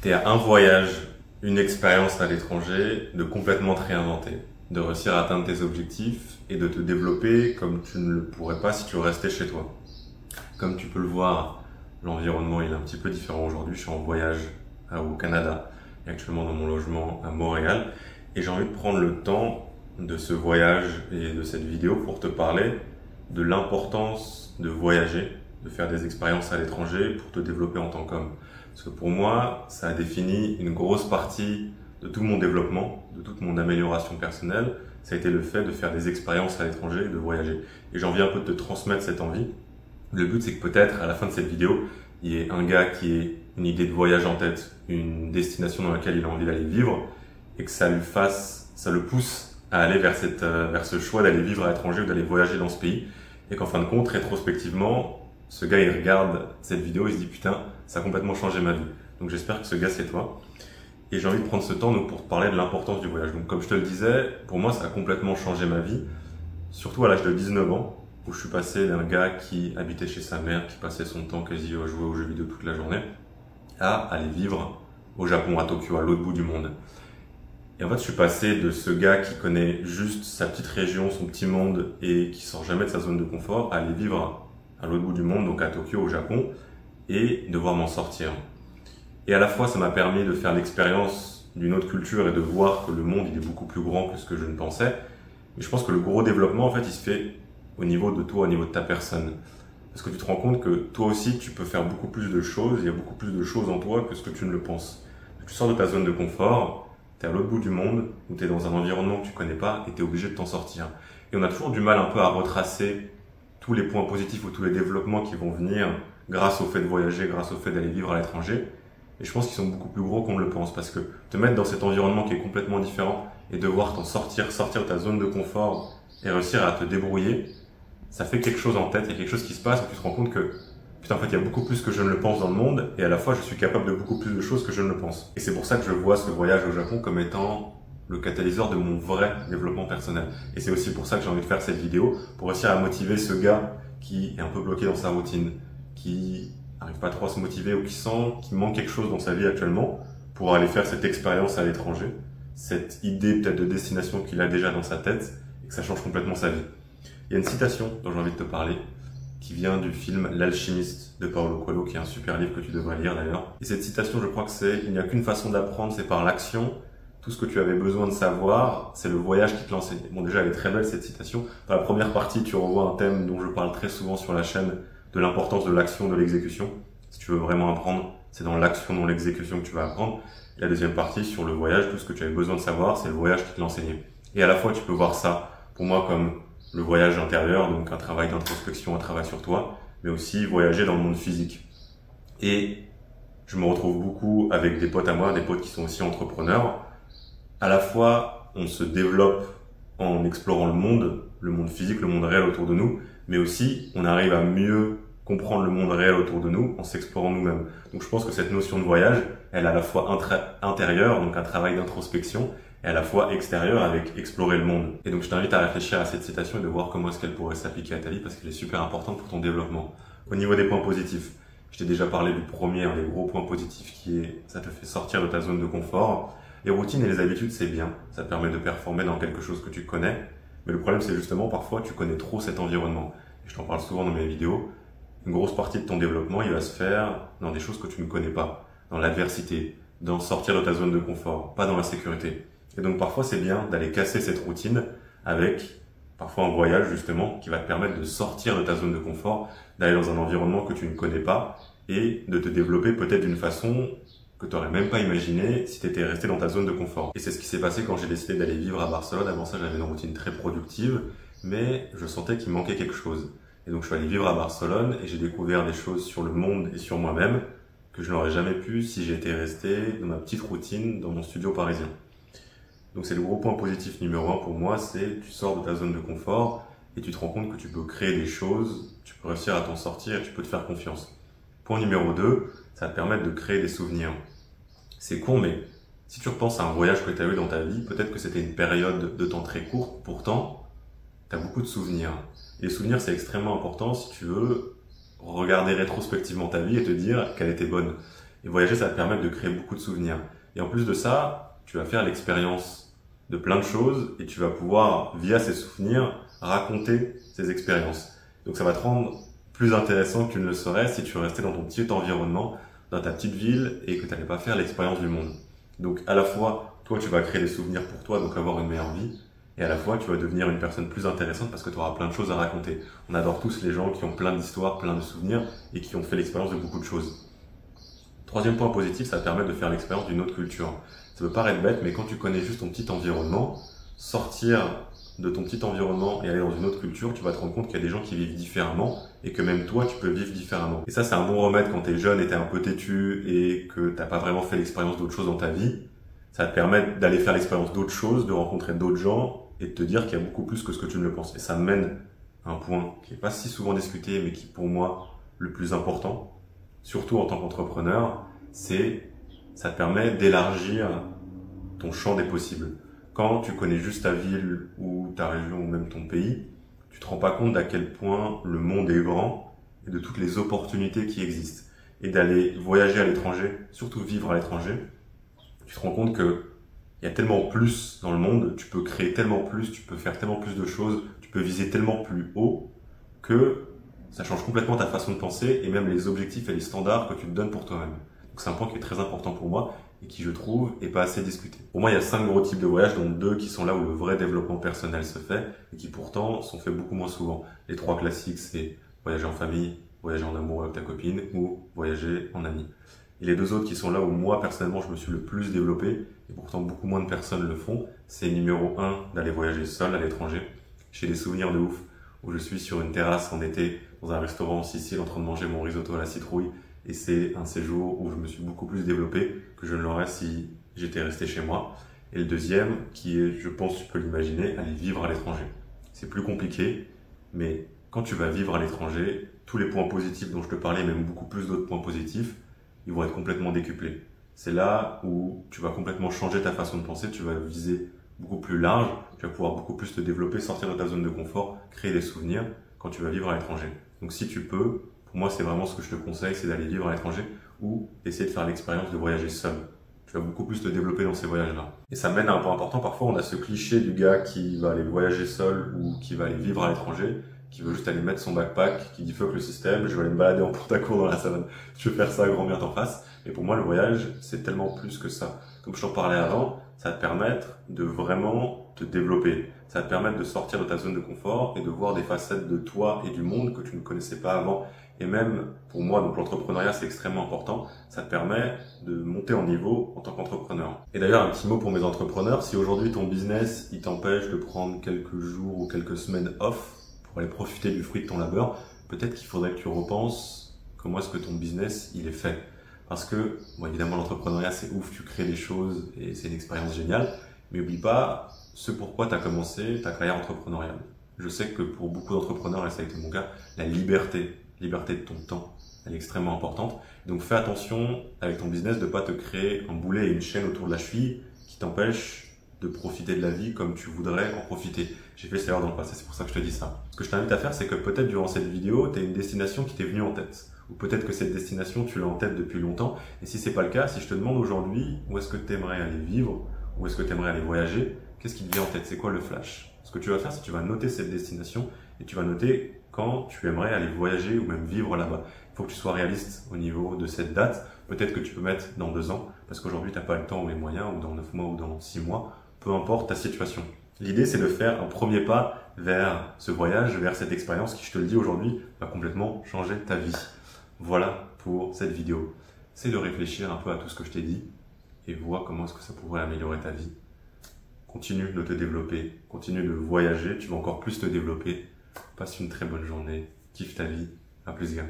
T'es à un voyage, une expérience à l'étranger, de complètement te réinventer, de réussir à atteindre tes objectifs et de te développer comme tu ne le pourrais pas si tu restais chez toi. Comme tu peux le voir, l'environnement il est un petit peu différent aujourd'hui. Je suis en voyage au Canada et actuellement dans mon logement à Montréal. Et j'ai envie de prendre le temps de ce voyage et de cette vidéo pour te parler de l'importance de voyager, de faire des expériences à l'étranger pour te développer en tant qu'homme. Parce que pour moi, ça a défini une grosse partie de tout mon développement, de toute mon amélioration personnelle. Ça a été le fait de faire des expériences à l'étranger et de voyager. Et j'ai envie un peu de te transmettre cette envie. Le but, c'est que peut-être, à la fin de cette vidéo, il y ait un gars qui ait une idée de voyage en tête, une destination dans laquelle il a envie d'aller vivre, et que ça le pousse à aller vers ce choix d'aller vivre à l'étranger ou d'aller voyager dans ce pays. Et qu'en fin de compte, rétrospectivement, ce gars, il regarde cette vidéo et il se dit putain, ça a complètement changé ma vie. Donc j'espère que ce gars, c'est toi. Et j'ai envie de prendre ce temps donc, pour te parler de l'importance du voyage. Donc comme je te le disais, pour moi, ça a complètement changé ma vie. Surtout à l'âge de 19 ans, où je suis passé d'un gars qui habitait chez sa mère, qui passait son temps quasi à jouer aux jeux vidéo toute la journée, à aller vivre au Japon, à Tokyo, à l'autre bout du monde. Et en fait, je suis passé de ce gars qui connaît juste sa petite région, son petit monde et qui sort jamais de sa zone de confort, à aller vivre à l'autre bout du monde, donc à Tokyo, au Japon, et devoir m'en sortir. Et à la fois, ça m'a permis de faire l'expérience d'une autre culture et de voir que le monde, il est beaucoup plus grand que ce que je ne pensais. Mais je pense que le gros développement, en fait, il se fait au niveau de toi, au niveau de ta personne. Parce que tu te rends compte que toi aussi, tu peux faire beaucoup plus de choses, il y a beaucoup plus de choses en toi que ce que tu ne le penses. Tu sors de ta zone de confort, tu es à l'autre bout du monde, où tu es dans un environnement que tu connais pas et tu es obligé de t'en sortir. Et on a toujours du mal un peu à retracer tous les points positifs ou tous les développements qui vont venir grâce au fait de voyager, grâce au fait d'aller vivre à l'étranger. Et je pense qu'ils sont beaucoup plus gros qu'on ne le pense parce que te mettre dans cet environnement qui est complètement différent et devoir t'en sortir de ta zone de confort et réussir à te débrouiller, ça fait quelque chose en tête, il y a quelque chose qui se passe et tu te rends compte que putain, en fait, il y a beaucoup plus que je ne le pense dans le monde et à la fois je suis capable de beaucoup plus de choses que je ne le pense. Et c'est pour ça que je vois ce voyage au Japon comme étant le catalyseur de mon vrai développement personnel. Et c'est aussi pour ça que j'ai envie de faire cette vidéo, pour réussir à motiver ce gars qui est un peu bloqué dans sa routine, qui n'arrive pas trop à se motiver ou qui sent qu'il manque quelque chose dans sa vie actuellement pour aller faire cette expérience à l'étranger, cette idée peut-être de destination qu'il a déjà dans sa tête et que ça change complètement sa vie. Il y a une citation dont j'ai envie de te parler qui vient du film L'Alchimiste de Paulo Coelho, qui est un super livre que tu devrais lire d'ailleurs. Et cette citation, je crois que c'est « Il n'y a qu'une façon d'apprendre, c'est par l'action. Tout ce que tu avais besoin de savoir, c'est le voyage qui te l'enseigne. » Bon, déjà, elle est très belle cette citation. Dans la première partie, tu revois un thème dont je parle très souvent sur la chaîne, de l'importance de l'action, de l'exécution. Si tu veux vraiment apprendre, c'est dans l'action, dans l'exécution que tu vas apprendre. Et la deuxième partie, sur le voyage, tout ce que tu avais besoin de savoir, c'est le voyage qui te l'enseignait. Et à la fois, tu peux voir ça, pour moi, comme le voyage intérieur, donc un travail d'introspection, un travail sur toi, mais aussi voyager dans le monde physique. Et je me retrouve beaucoup avec des potes à moi, des potes qui sont aussi entrepreneurs. À la fois, on se développe en explorant le monde physique, le monde réel autour de nous, mais aussi on arrive à mieux comprendre le monde réel autour de nous en s'explorant nous-mêmes. Donc je pense que cette notion de voyage, elle est à la fois intérieure, donc un travail d'introspection, et à la fois extérieure avec explorer le monde. Et donc je t'invite à réfléchir à cette citation et de voir comment est-ce qu'elle pourrait s'appliquer à ta vie parce qu'elle est super importante pour ton développement. Au niveau des points positifs, je t'ai déjà parlé du premier, un des gros points positifs qui est ça te fait sortir de ta zone de confort. Les routines et les habitudes, c'est bien. Ça te permet de performer dans quelque chose que tu connais. Mais le problème, c'est justement parfois tu connais trop cet environnement. Et je t'en parle souvent dans mes vidéos. Une grosse partie de ton développement, il va se faire dans des choses que tu ne connais pas, dans l'adversité, dans sortir de ta zone de confort, pas dans la sécurité. Et donc parfois c'est bien d'aller casser cette routine avec parfois un voyage justement qui va te permettre de sortir de ta zone de confort, d'aller dans un environnement que tu ne connais pas et de te développer peut-être d'une façon que tu n'aurais même pas imaginé si tu étais resté dans ta zone de confort. Et c'est ce qui s'est passé quand j'ai décidé d'aller vivre à Barcelone. Avant ça, j'avais une routine très productive, mais je sentais qu'il manquait quelque chose. Et donc je suis allé vivre à Barcelone et j'ai découvert des choses sur le monde et sur moi-même que je n'aurais jamais pu si j'étais resté dans ma petite routine dans mon studio parisien. Donc c'est le gros point positif numéro 1 pour moi, c'est tu sors de ta zone de confort et tu te rends compte que tu peux créer des choses, tu peux réussir à t'en sortir et tu peux te faire confiance. Point numéro 2, ça va te permettre de créer des souvenirs. C'est con, mais si tu repenses à un voyage que tu as eu dans ta vie, peut-être que c'était une période de temps très courte, pourtant, tu as beaucoup de souvenirs. Et les souvenirs, c'est extrêmement important si tu veux regarder rétrospectivement ta vie et te dire qu'elle était bonne. Et voyager, ça va te permettre de créer beaucoup de souvenirs. Et en plus de ça, tu vas faire l'expérience de plein de choses et tu vas pouvoir, via ces souvenirs, raconter ces expériences. Donc ça va te rendre plus intéressant que tu ne le serais si tu restais dans ton petit environnement, dans ta petite ville et que tu n'allais pas faire l'expérience du monde. Donc à la fois, toi tu vas créer des souvenirs pour toi, donc avoir une meilleure vie, et à la fois tu vas devenir une personne plus intéressante parce que tu auras plein de choses à raconter. On adore tous les gens qui ont plein d'histoires, plein de souvenirs et qui ont fait l'expérience de beaucoup de choses. Troisième point positif, ça te permet de faire l'expérience d'une autre culture. Ça peut paraître bête, mais quand tu connais juste ton petit environnement, sortir de ton petit environnement et aller dans une autre culture, tu vas te rendre compte qu'il y a des gens qui vivent différemment et que même toi, tu peux vivre différemment. Et ça, c'est un bon remède quand t'es jeune et t'es un peu têtu et que t'as pas vraiment fait l'expérience d'autres choses dans ta vie. Ça va te permettre d'aller faire l'expérience d'autres choses, de rencontrer d'autres gens et de te dire qu'il y a beaucoup plus que ce que tu ne le penses. Et ça mène à un point qui est pas si souvent discuté, mais qui pour moi, le plus important, surtout en tant qu'entrepreneur, c'est ça te permet d'élargir ton champ des possibles. Quand tu connais juste ta ville ou ta région ou même ton pays, tu te rends pas compte d'à quel point le monde est grand et de toutes les opportunités qui existent. Et d'aller voyager à l'étranger, surtout vivre à l'étranger, tu te rends compte que il y a tellement plus dans le monde, tu peux créer tellement plus, tu peux faire tellement plus de choses, tu peux viser tellement plus haut que ça change complètement ta façon de penser et même les objectifs et les standards que tu te donnes pour toi-même. Donc c'est un point qui est très important pour moi et qui, je trouve, est pas assez discuté. Pour moi, il y a 5 gros types de voyages, dont 2 qui sont là où le vrai développement personnel se fait et qui pourtant sont faits beaucoup moins souvent. Les 3 classiques, c'est voyager en famille, voyager en amour avec ta copine ou voyager en ami. Et les 2 autres qui sont là où moi, personnellement, je me suis le plus développé et pourtant beaucoup moins de personnes le font, c'est numéro 1, d'aller voyager seul à l'étranger. J'ai des souvenirs de ouf où je suis sur une terrasse en été dans un restaurant en Sicile en train de manger mon risotto à la citrouille. Et c'est un séjour où je me suis beaucoup plus développé que je ne l'aurais si j'étais resté chez moi. Et le deuxième, qui est, je pense, tu peux l'imaginer, aller vivre à l'étranger. C'est plus compliqué, mais quand tu vas vivre à l'étranger, tous les points positifs dont je te parlais, même beaucoup plus d'autres points positifs, ils vont être complètement décuplés. C'est là où tu vas complètement changer ta façon de penser, tu vas viser beaucoup plus large, tu vas pouvoir beaucoup plus te développer, sortir de ta zone de confort, créer des souvenirs quand tu vas vivre à l'étranger. Donc si tu peux, pour moi, c'est vraiment ce que je te conseille, c'est d'aller vivre à l'étranger ou essayer de faire l'expérience de voyager seul. Tu vas beaucoup plus te développer dans ces voyages-là. Et ça mène à un point important. Parfois, on a ce cliché du gars qui va aller voyager seul ou qui va aller vivre à l'étranger, qui veut juste aller mettre son backpack, qui dit fuck le système, je vais aller me balader en porte-à-court dans la savane. Je veux faire ça, grand bien t'en face. Et pour moi, le voyage, c'est tellement plus que ça. Comme je t'en parlais avant, ça va te permettre de vraiment te développer. Ça va te permettre de sortir de ta zone de confort et de voir des facettes de toi et du monde que tu ne connaissais pas avant. Et même, pour moi, donc l'entrepreneuriat, c'est extrêmement important. Ça te permet de monter en niveau en tant qu'entrepreneur. Et d'ailleurs, un petit mot pour mes entrepreneurs. Si aujourd'hui, ton business, il t'empêche de prendre quelques jours ou quelques semaines off pour aller profiter du fruit de ton labeur, peut-être qu'il faudrait que tu repenses comment est-ce que ton business, il est fait. Parce que, bon, évidemment, l'entrepreneuriat, c'est ouf, tu crées des choses et c'est une expérience géniale. Mais n'oublie pas ce pourquoi tu as commencé ta carrière entrepreneuriale. Je sais que pour beaucoup d'entrepreneurs, et ça a été mon cas, la liberté de ton temps, elle est extrêmement importante. Donc fais attention avec ton business de ne pas te créer un boulet et une chaîne autour de la cheville qui t'empêche de profiter de la vie comme tu voudrais en profiter. J'ai fait cette erreur dans le passé, c'est pour ça que je te dis ça. Ce que je t'invite à faire, c'est que peut-être durant cette vidéo, tu as une destination qui t'est venue en tête. Ou peut-être que cette destination, tu l'as en tête depuis longtemps. Et si c'est pas le cas, si je te demande aujourd'hui où est-ce que tu aimerais aller vivre, où est-ce que tu aimerais aller voyager, qu'est-ce qui te vient en tête? C'est quoi le flash? Ce que tu vas faire, c'est que tu vas noter cette destination et tu vas noter quand tu aimerais aller voyager ou même vivre là-bas. Il faut que tu sois réaliste au niveau de cette date. Peut-être que tu peux mettre dans 2 ans, parce qu'aujourd'hui, tu n'as pas le temps ou les moyens, ou dans 9 mois ou dans 6 mois, peu importe ta situation. L'idée, c'est de faire un premier pas vers ce voyage, vers cette expérience qui, je te le dis aujourd'hui, va complètement changer ta vie. Voilà pour cette vidéo. C'est de réfléchir un peu à tout ce que je t'ai dit et vois comment est-ce que ça pourrait améliorer ta vie. Continue de te développer, continue de voyager, tu vas encore plus te développer. Passe une très bonne journée, kiffe ta vie, à plus gars.